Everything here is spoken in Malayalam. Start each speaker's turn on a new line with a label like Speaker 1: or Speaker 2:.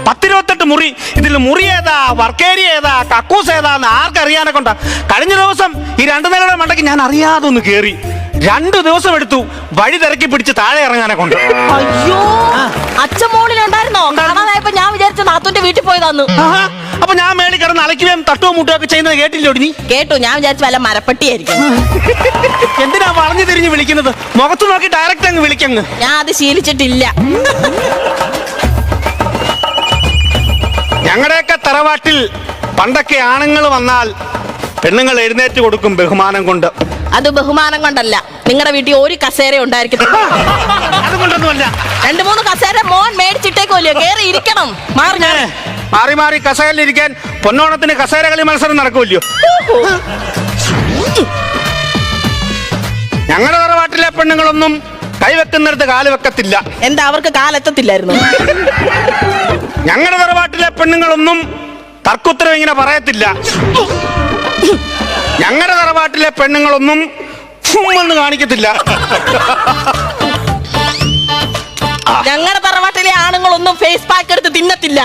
Speaker 1: 10-28 മുറി. ഇതിൽ മുറി ഏതാ, വർക്കേരിയ ഏതാ, കക്കൂസ് ഏതാന്ന് ആർക്കറിയാനെ കൊണ്ടാ. കഴിഞ്ഞ ദിവസം ഈ 2 നിലയുടെ മണ്ടയ്ക്ക് ഞാൻ അറിയാതെ ഒന്ന് കേറി. 2 ദിവസം എടുത്തു വഴി തിരക്കി പിടിച്ച് താഴെ ഇറങ്ങാനെ കൊണ്ട്.
Speaker 2: അയ്യോ, അച്ഛൻ മോളിലുണ്ടായിരുന്നോ? കാണാതായപ്പോ ഞാൻ വിചാരിച്ച നാത്തൂന്റെ വീട്ടിൽ പോയതാന്ന്.
Speaker 1: അപ്പൊ ഞാൻ മേളിൽ കിടന്ന് അലക്കുകയും തട്ടുകയും മുട്ടുകയും ഒക്കെ ചെയ്യുന്നത് കേട്ടില്ലോ നീ?
Speaker 2: കേട്ടു. ഞാൻ വിചാരിച്ച വല്ല മരപ്പട്ടിയായിരിക്കും.
Speaker 1: എന്തിനാ വളഞ്ഞു തിരിഞ്ഞ് വിളിക്കുന്നത്? മുഖത്ത് നോക്കി ഡയറക്റ്റ് അങ്ങ് വിളിക്കങ്ങ്.
Speaker 2: ഞാൻ അത് ശീലിച്ചിട്ടില്ല.
Speaker 1: ഞങ്ങളുടെയൊക്കെ തറവാട്ടിൽ പണ്ടൊക്കെ ആണുങ്ങൾ വന്നാൽ പെണ്ണുങ്ങൾ എഴുന്നേറ്റ് കൊടുക്കും ബഹുമാനം കൊണ്ട്.
Speaker 2: അത് ബഹുമാനം കൊണ്ടല്ല. നിങ്ങളുടെ വീട്ടിൽ ഒരു കസേര ഉണ്ടായിരിക്കത്തില്ല.
Speaker 1: അതുകൊണ്ടൊന്നുമല്ല.
Speaker 2: 2-3 കസേര മോൻ മേടിച്ചിട്ടേക്കോല്ലോ. കേറി ഇരിക്കണം.
Speaker 1: മാറി മാറി കസേരയിലിരിക്കാൻ പൊന്നോണത്തിന് കസേര കളി മത്സരം നടക്കുമല്ലോ. ഞങ്ങളുടെ തറവാട്ടിലെ പെണ്ണുങ്ങളൊന്നും കൈവെക്കുന്നിടത്ത് കാല് വെക്കത്തില്ല.
Speaker 2: എന്താ, അവർക്ക് കാലെത്തത്തില്ലായിരുന്നു?
Speaker 1: ഞങ്ങളുടെ തറവാട്ടിലെ പെണ്ണുങ്ങളൊന്നും തർക്കുത്തരം ഇങ്ങനെ പറയത്തില്ല. ഞങ്ങളുടെ തറവാട്ടിലെ പെണ്ണുങ്ങളൊന്നും എന്ന് കാണിക്കത്തില്ല.
Speaker 2: ഞങ്ങളുടെ തറവാട്ടിലെ ആണുങ്ങളൊന്നും ഫേസ് പാക്ക് എടുത്ത് തിന്നത്തില്ല.